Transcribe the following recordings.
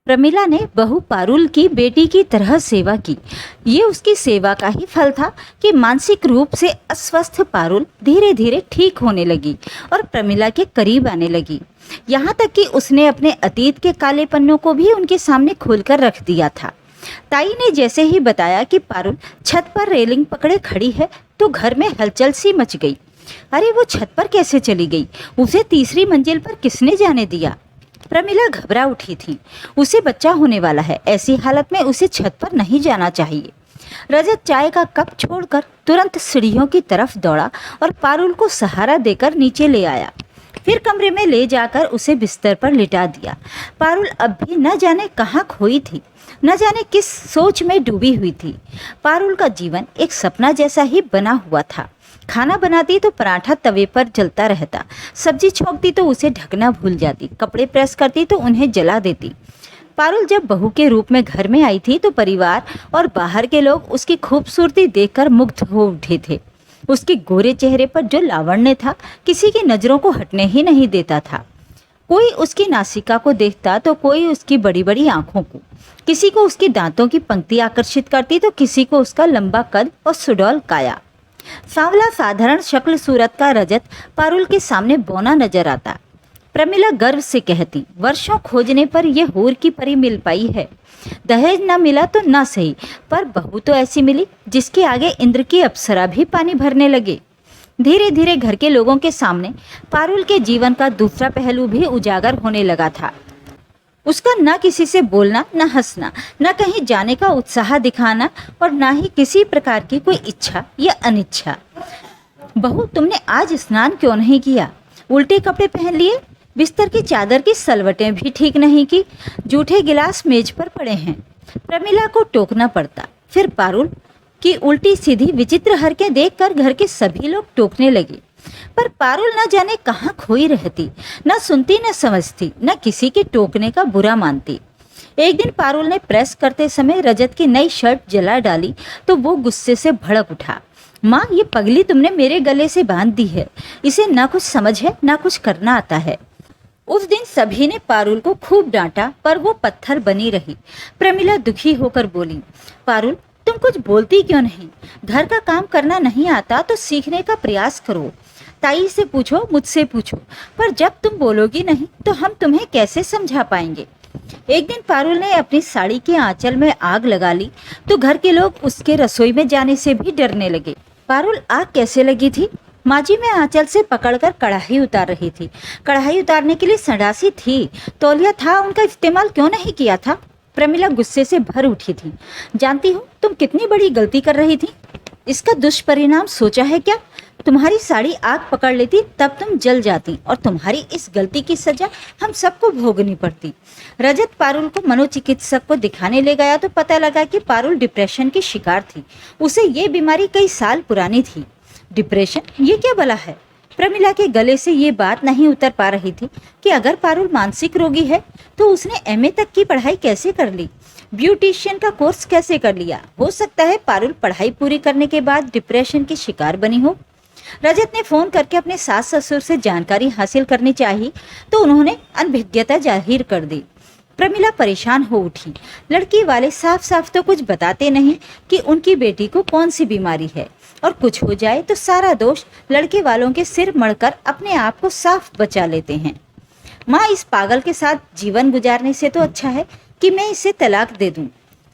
प्रमिला ने बहू पारुल की बेटी की तरह सेवा की। ये उसकी सेवा का ही फल था कि मानसिक रूप से अस्वस्थ पारुल धीरे धीरे ठीक होने लगी और प्रमिला के करीब आने लगी। यहाँ तक कि उसने अपने अतीत के काले पन्नों को भी उनके सामने खोलकर रख दिया था। ताई ने जैसे ही बताया कि पारुल छत पर रेलिंग पकड़े खड़ी है तो घर में हलचल सी मच गई। अरे वो छत पर कैसे चली गई? उसे तीसरी मंजिल पर किसने जाने दिया? प्रमिला घबरा उठी थी। उसे बच्चा होने वाला है, ऐसी हालत में उसे छत पर नहीं जाना चाहिए। रजत चाय का कप छोड़कर तुरंत सीढ़ियों की तरफ दौड़ा और पारुल को सहारा देकर नीचे ले आया। फिर कमरे में ले जाकर उसे बिस्तर पर लिटा दिया। पारुल अब भी न जाने कहाँ खोई थी, न जाने किस सोच में डूबी हुई थी। पारुल का जीवन एक सपना जैसा ही बना हुआ था। खाना बनाती तो पराठा तवे पर जलता रहता, सब्जी छौंकती तो उसे ढकना भूल जाती, कपड़े प्रेस करती तो उन्हें जला देती। पारुल जब बहू के रूप में घर में आई थी तो परिवार और बाहर के लोग उसकी खूबसूरती देखकर मुग्ध हो उठे थे। उसके गोरे चेहरे पर जो लावण्य था किसी की नज़रों को हटने ही नहीं देता था। कोई उसकी नासिका को देखता तो कोई उसकी बड़ी बड़ी आंखों को, किसी को उसकी दांतों की पंक्ति आकर्षित करती तो किसी को उसका लंबा कद और सुडौल काया। सांवला साधारण शक्ल सूरत का रजत पारुल के सामने बौना नजर आता। प्रमिला गर्व से कहती, वर्षों खोजने पर यह हूर की परी मिल पाई है। दहेज न मिला तो न सही, पर बहू तो ऐसी मिली जिसके आगे इंद्र की अप्सरा भी पानी भरने लगे। धीरे धीरे घर के लोगों के सामने पारुल के जीवन का दूसरा पहलू भी उजागर होने लगा था। उसका न किसी से बोलना, न हंसना, न कहीं जाने का उत्साह दिखाना और न ही किसी प्रकार की कोई इच्छा या अनिच्छा। बहू, तुमने आज स्नान क्यों नहीं किया? उल्टे कपड़े पहन लिए, बिस्तर की चादर की सलवटें भी ठीक नहीं की, जूठे गिलास मेज पर पड़े हैं। प्रमिला को टोकना पड़ता। फिर पारुल की उल्टी सीधी विचित्र हरकतें देखकर घर के सभी लोग टोकने लगे। पर पारुल न जाने कहाँ खोई रहती, न सुनती न समझती, न किसी के टोकने का बुरा मानती। एक दिन पारुल ने प्रेस करते समय रजत की नई शर्ट जला डाली तो वो गुस्से से भड़क उठा। माँ, ये पगली तुमने मेरे गले से बांध दी है, इसे ना कुछ समझ है ना कुछ करना आता है। उस दिन सभी ने पारुल को खूब डांटा पर वो पत्थर बनी रही। प्रमिला दुखी होकर बोली, पारुल, तुम कुछ बोलती क्यों नहीं? घर का काम करना नहीं आता तो सीखने का प्रयास करो। ताई से पूछो, मुझसे पूछो, पर जब तुम बोलोगी नहीं तो हम तुम्हें कैसे समझा पाएंगे? एक दिन पारुल ने अपनी साड़ी के आंचल में आग लगा ली तो घर के लोग उसके रसोई में जाने से भी डरने लगे। पारुल, आग कैसे लगी थी? माँ जी, मैं आंचल से पकड़कर कढ़ाई उतार रही थी। कढ़ाई उतारने के लिए संडासी थी, तौलिया था, उनका इस्तेमाल क्यों नहीं किया था? प्रमिला गुस्से से भर उठी थी। जानती हूँ तुम कितनी बड़ी गलती कर रही थी। इसका दुष्परिणाम सोचा है क्या? तुम्हारी साड़ी आग पकड़ लेती तब तुम जल जाती और तुम्हारी इस गलती की सजा हम सबको भोगनी पड़ती। रजत पारुल को मनोचिकित्सक को दिखाने ले गया तो पता लगा कि पारुल डिप्रेशन की शिकार थी। उसे ये बीमारी कई साल पुरानी थी। डिप्रेशन, ये क्या भला है? प्रमिला के गले से ये बात नहीं उतर पा रही थी कि अगर पारुल मानसिक रोगी है तो उसने एमए तक की पढ़ाई कैसे कर ली, ब्यूटिशियन का कोर्स कैसे कर लिया? हो सकता है पारुल पढ़ाई पूरी करने के बाद डिप्रेशन की शिकार बनी हो। रजत ने फोन करके अपने सास ससुर से जानकारी हासिल करनी चाहिए तो उन्होंने अनभिज्ञता जाहिर कर दी। प्रमिला परेशान हो उठी। लड़की वाले साफ साफ तो कुछ बताते नहीं कि उनकी बेटी को कौन सी बीमारी है, और कुछ हो जाए तो सारा दोष लड़के वालों के सिर मढ़कर अपने आप को साफ बचा लेते हैं। माँ, इस पागल के साथ जीवन गुजारने से तो अच्छा है कि मैं इसे तलाक दे दूं।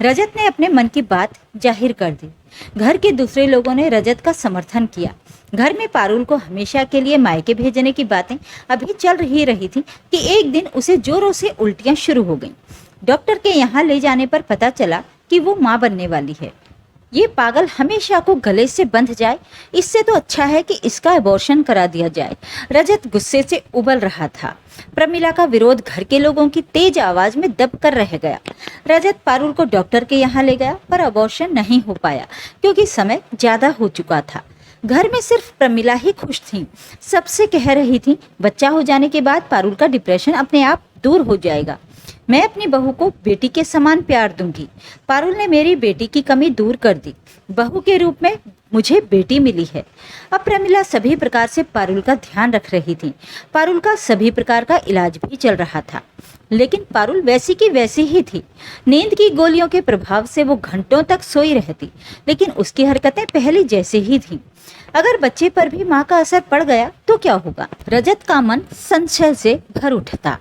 रजत ने अपने मन की बात जाहिर कर दी। घर के दूसरे लोगों ने रजत का समर्थन किया। घर में पारुल को हमेशा के लिए मायके भेजने की बातें अभी चल रही थी कि एक दिन उसे जोरों से उल्टियां शुरू हो गईं। डॉक्टर के यहाँ ले जाने पर पता चला कि वो माँ बनने वाली है। ये पागल हमेशा को गले से बंध जाए, इससे तो अच्छा है कि इसका अबॉर्शन करा दिया जाए। रजत गुस्से से उबल रहा था। प्रमिला का विरोध घर के लोगों की तेज आवाज में दब कर रह गया। रजत पारुल को डॉक्टर के यहाँ ले गया पर अबॉर्शन नहीं हो पाया क्योंकि समय ज्यादा हो चुका था। घर में सिर्फ प्रमिला ही खुश थी। सबसे कह रही थी, बच्चा हो जाने के बाद पारुल का डिप्रेशन अपने आप दूर हो जाएगा। मैं अपनी बहू को बेटी के समान प्यार दूंगी। पारुल ने मेरी बेटी की कमी दूर कर दी। बहू के रूप में मुझे बेटी मिली है। अब प्रमिला सभी प्रकार से पारुल का ध्यान रख रही थी। पारुल का सभी प्रकार का इलाज भी चल रहा था। लेकिन पारुल वैसी की वैसी ही थी। नींद की गोलियों के प्रभाव से वो घंटों तक सोई रहती, लेकिन उसकी हरकतें पहले जैसे ही थीं। अगर बच्चे पर भी माँ का असर पड़ गया तो क्या होगा? रजत का मन संशय से भर उठता।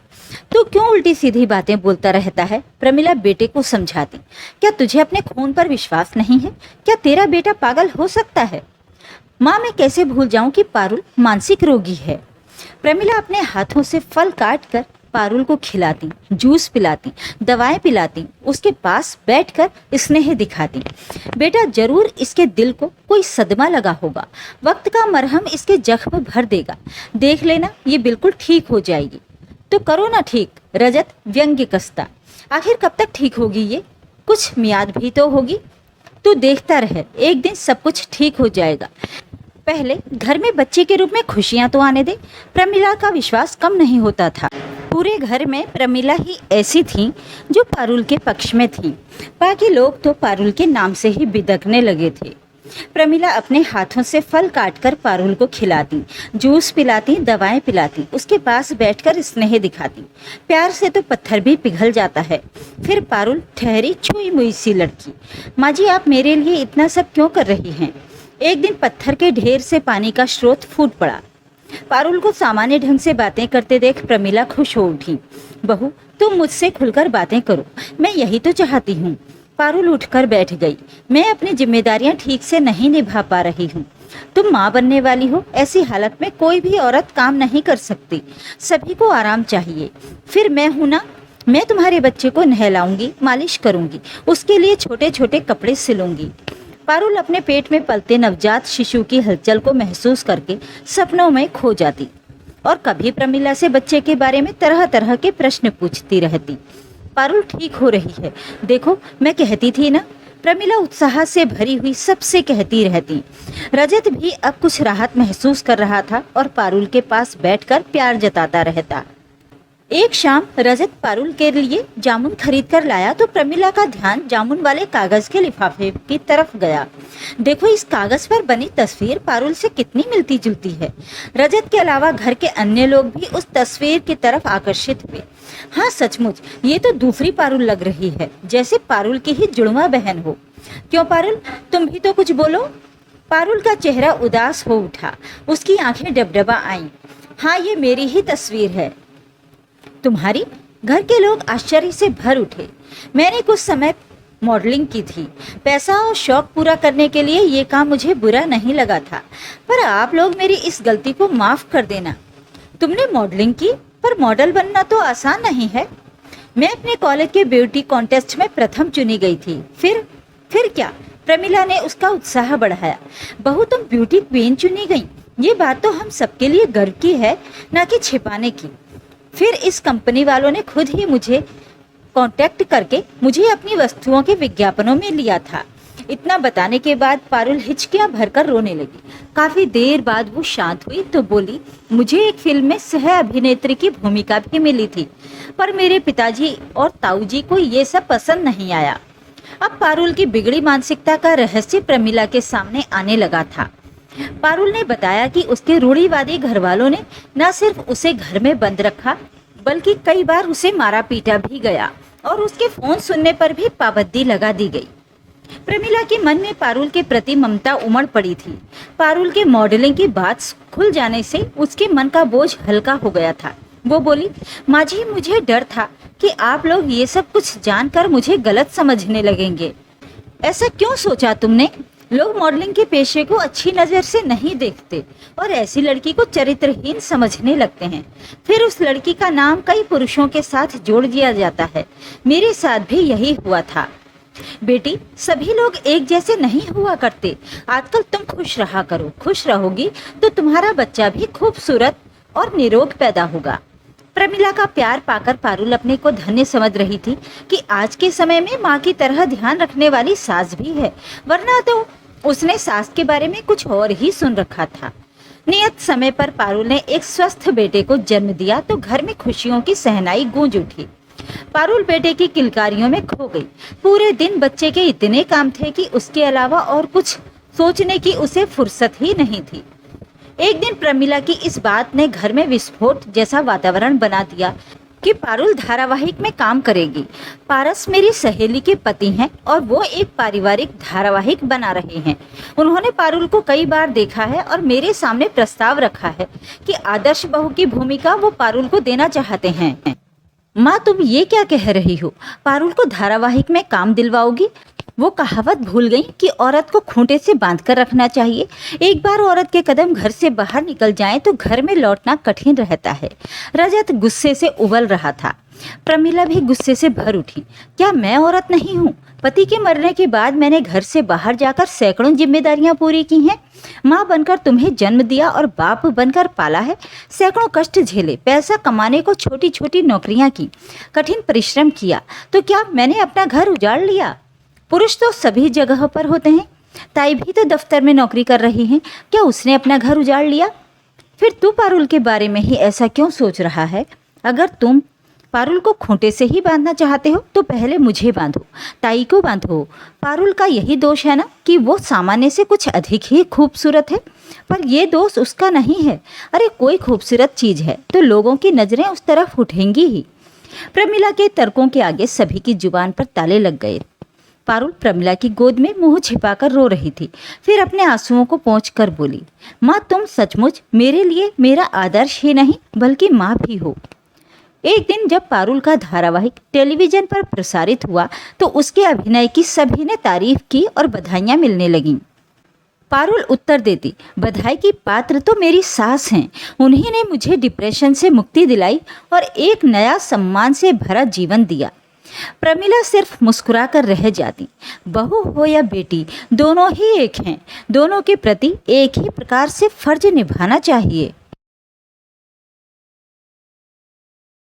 तू क्यों उल्टी सीधी बातें बोलता रहता है? प्रमिला बेटे को समझाती। क्या तुझे अपने खून पर विश्वास नहीं है? क्या तेरा बेटा पागल हो सकता है? माँ, मैं कैसे भूल जाऊं कि पारुल मानसिक रोगी है। प्रमिला अपने हाथों से फल काट कर पारुल को खिलाती, जूस पिलाती, दवाएं पिलाती, उसके पास बैठकर स्नेह दिखाती। बेटा, जरूर इसके दिल को कोई सदमा लगा होगा, वक्त का मरहम इसके जख्म भर देगा, देख लेना ये बिल्कुल ठीक हो जाएगी। तो करो ना ठीक, रजत व्यंग्य कसता। आखिर कब तक ठीक होगी ये? कुछ मियाद भी तो होगी। तू देखता रह, एक दिन सब कुछ ठीक हो जाएगा। पहले घर में बच्चे के रूप में खुशियां तो आने दे। प्रमिला का विश्वास कम नहीं होता था। पूरे घर में प्रमिला ही ऐसी थी जो पारुल के पक्ष में थी। बाकी लोग तो पारुल के नाम से ही बिदकने लगे थे। प्रमिला अपने हाथों से फल काटकर पारुल को खिलाती, जूस पिलाती, दवाएं पिलाती, उसके पास बैठकर स्नेह दिखाती। प्यार से तो पत्थर भी पिघल जाता है। फिर पारुल ठहरी छुई मुई सी लड़की। माँ जी, आप मेरे लिए इतना सब क्यों कर रही हैं? एक दिन पत्थर के ढेर से पानी का स्रोत फूट पड़ा। पारुल को सामान्य ढंग से बातें करते देख प्रमिला खुश हो उठी। बहू, तुम मुझसे खुलकर बातें करो, मैं यही तो चाहती हूँ। पारुल उठकर बैठ गई। मैं अपनी जिम्मेदारियां ठीक से नहीं निभा पा रही हूँ। तुम माँ बनने वाली हो, ऐसी हालत में कोई भी औरत काम नहीं कर सकती। सभी को आराम चाहिए। फिर मैं हूँ ना, मैं तुम्हारे बच्चे को नहलाऊंगी, मालिश करूंगी, उसके लिए छोटे छोटे कपड़े सिलूंगी। पारुल अपने पेट में पलते नवजात शिशु की हलचल को महसूस करके सपनों में खो जाती और कभी प्रमिला से बच्चे के बारे में तरह तरह के प्रश्न पूछती रहती। पारुल ठीक हो रही है, देखो मैं कहती थी ना। प्रमिला उत्साह से भरी हुई सबसे कहती रहती। रजत भी अब कुछ राहत महसूस कर रहा था और पारुल के पास बैठकर प्यार जताता रहता। एक शाम रजत पारुल के लिए जामुन खरीद कर लाया तो प्रमिला का ध्यान जामुन वाले कागज के लिफाफे की तरफ गया। देखो, इस कागज पर बनी तस्वीर पारुल से कितनी मिलती जुलती है। रजत के अलावा घर के अन्य लोग भी उस तस्वीर की तरफ आकर्षित हुए। हाँ, सचमुच ये तो दूसरी पारुल लग रही है, जैसे पारुल की ही जुड़वा बहन हो। क्यों पारुल, तुम भी तो कुछ बोलो। पारुल का चेहरा उदास हो उठा, उसकी आंखें डबडबा आईं। हाँ, ये मेरी ही तस्वीर है। तुम्हारी? घर के लोग आश्चर्य से भर उठे। मैंने कुछ समय मॉडलिंग की थी। पैसा और शौक पूरा करने के लिए ये काम मुझे बुरा नहीं लगा था, पर आप लोग मेरी इस गलती को माफ कर देना। तुमने मॉडलिंग की, पर मॉडल बनना तो आसान नहीं है। मैं अपने कॉलेज के ब्यूटी कॉन्टेस्ट में प्रथम चुनी गई थी। फिर क्या? प्रमिला ने उसका उत्साह बढ़ाया। बहू, तुम ब्यूटी क्वीन चुनी गई, ये बात तो हम सबके लिए गर्व की है, ना कि छिपाने की। फिर इस कंपनी वालों ने खुद ही मुझे कांटेक्ट करके मुझे अपनी वस्तुओं के विज्ञापनों में लिया था। इतना बताने के बाद पारुल हिचकियां भरकर रोने लगी। काफी देर बाद वो शांत हुई तो बोली, मुझे एक फिल्म में सह अभिनेत्री की भूमिका भी मिली थी, पर मेरे पिताजी और ताऊजी को ये सब पसंद नहीं आया। अब पारुल की बिगड़ी मानसिकता का रहस्य प्रमिला के सामने आने लगा था। पारुल ने बताया कि उसके रूढ़िवादी घरवालों ने न सिर्फ उसे घर में बंद रखा, बल्कि कई बार उसे मारा पीटा भी गया और उसके फोन सुनने पर भी पाबंदी लगा दी गई। प्रमिला के मन में पारुल के प्रति ममता उमड़ पड़ी थी। पारुल के मॉडलिंग की बात खुल जाने से उसके मन का बोझ हल्का हो गया था। वो बोली, माँ जी, मुझे डर था कि आप लोग ये सब कुछ जानकर मुझे गलत समझने लगेंगे। ऐसा क्यों सोचा तुमने? लोग मॉडलिंग के पेशे को अच्छी नज़र से नहीं देखते और ऐसी लड़की को चरित्रहीन समझने लगते हैं। फिर उस लड़की का नाम कई पुरुषों के साथ जोड़ दिया जाता है। मेरे साथ भी यही हुआ था। बेटी, सभी लोग एक जैसे नहीं हुआ करते। आजकल तुम खुश रहा करो। खुश रहोगी तो तुम्हारा बच्चा भी खूबसूरत और निरोग पैदा होगा। प्रमिला का प्यार पाकर पारुल अपने को धन्य समझ रही थी कि आज के समय में माँ की तरह ध्यान रखने वाली सास भी है, वरना तो उसने सास के बारे में कुछ और ही सुन रखा था। नियत समय पर पारुल ने एक स्वस्थ बेटे को जन्म दिया तो घर में खुशियों की सहनाई गूंज उठी। पारुल बेटे की किलकारियों में खो गई। पूरे दिन बच्चे के इतने काम थे कि उसके अलावा और कुछ सोचने की उसे फुर्सत ही नहीं थी। एक दिन प्रमिला की इस बात ने घर में विस्फोट जैसा वातावरण बना दिया। कि पारुल धारावाहिक में काम करेगी। पारस मेरी सहेली के पति हैं और वो एक पारिवारिक धारावाहिक बना रहे हैं। उन्होंने पारुल को कई बार देखा है और मेरे सामने प्रस्ताव रखा है कि आदर्श बहू की भूमिका वो पारुल को देना चाहते हैं। माँ, तुम ये क्या कह रही हो? पारुल को धारावाहिक में काम दिलवाओगी? वो कहावत भूल गई कि औरत को खूंटे से बांध कर रखना चाहिए। एक बार औरत के कदम घर से बाहर निकल जाएं तो घर में लौटना कठिन रहता है। रजत गुस्से से उबल रहा था। प्रमिला भी गुस्से से भर उठी। क्या मैं औरत नहीं हूँ? पति के मरने के बाद मैंने घर से बाहर जाकर सैकड़ों जिम्मेदारियां पूरी की हैं। माँ बनकर तुम्हें जन्म दिया और बाप बनकर पाला है। सैकड़ों कष्ट झेले, पैसा कमाने को छोटी छोटी नौकरियां की, कठिन परिश्रम किया। तो क्या मैंने अपना घर उजाड़ लिया? पुरुष तो सभी जगह पर होते हैं। ताई भी तो दफ्तर में नौकरी कर रही हैं। क्या उसने अपना घर उजाड़ लिया? फिर तू पारुल के बारे में ही ऐसा क्यों सोच रहा है? अगर तुम पारुल को खूंटे से ही बांधना चाहते हो तो पहले मुझे बांधो, ताई को बांधो। पारुल का यही दोष है ना कि वो सामान्य से कुछ अधिक ही खूबसूरत है। पर ये दोष उसका नहीं है। अरे कोई खूबसूरत चीज़ है तो लोगों की नज़रें उस तरफ उठेंगी ही। प्रमिला के तर्कों के आगे सभी की जुबान पर ताले लग गए। पारुल प्रमिला की गोद में मुंह छिपाकर रो रही थी। फिर अपने आंसुओं को पोंछकर बोली, माँ, तुम सचमुच मेरे लिए मेरा आदर्श ही नहीं बल्कि माँ भी हो। एक दिन जब पारुल का धारावाहिक टेलीविजन पर प्रसारित हुआ तो उसके अभिनय की सभी ने तारीफ की और बधाइयाँ मिलने लगीं। पारुल उत्तर देती, बधाई की पात्र तो मेरी सास हैं। उन्हीं ने मुझे डिप्रेशन से मुक्ति दिलाई और एक नया सम्मान से भरा जीवन दिया। प्रमिला सिर्फ मुस्कुरा कर रह जाती। बहू हो या बेटी, दोनों ही एक हैं। दोनों के प्रति एक ही प्रकार से फर्ज निभाना चाहिए।